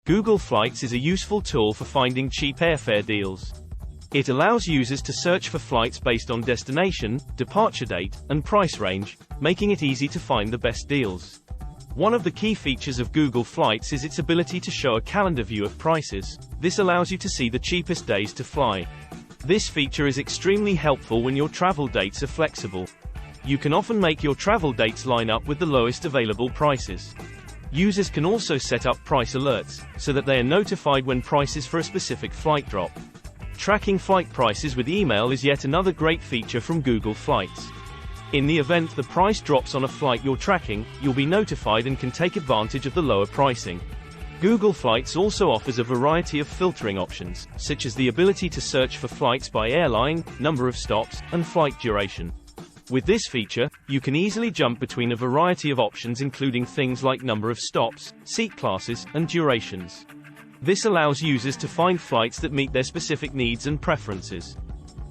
Google Flights is a useful tool for finding cheap airfare deals. It allows users to search for flights based on destination, departure date, and price range, making it easy to find the best deals. One of the key features of Google Flights is its ability to show a calendar view of prices. This allows you to see the cheapest days to fly. This feature is extremely helpful when your travel dates are flexible. You can often make your travel dates line up with the lowest available prices. Users can also set up price alerts, so that they are notified when prices for a specific flight drop. Tracking flight prices with email is yet another great feature from Google Flights. In the event the price drops on a flight you're tracking, you'll be notified and can take advantage of the lower pricing. Google Flights also offers a variety of filtering options, such as the ability to search for flights by airline, number of stops, and flight duration. With this feature, you can easily jump between a variety of options including things like number of stops, seat classes, and durations. This allows users to find flights that meet their specific needs and preferences.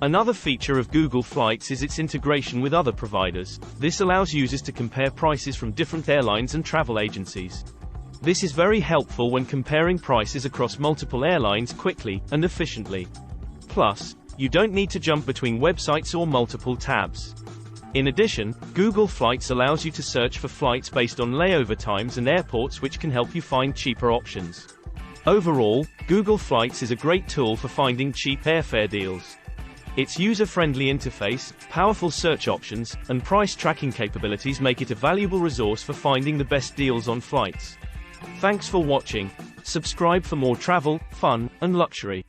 Another feature of Google Flights is its integration with other providers. This allows users to compare prices from different airlines and travel agencies. This is very helpful when comparing prices across multiple airlines quickly and efficiently. Plus, you don't need to jump between websites or multiple tabs. In addition, Google Flights allows you to search for flights based on layover times and airports, which can help you find cheaper options. Overall, Google Flights is a great tool for finding cheap airfare deals. Its user-friendly interface, powerful search options, and price tracking capabilities make it a valuable resource for finding the best deals on flights. Thanks for watching. Subscribe for more travel, fun, and luxury.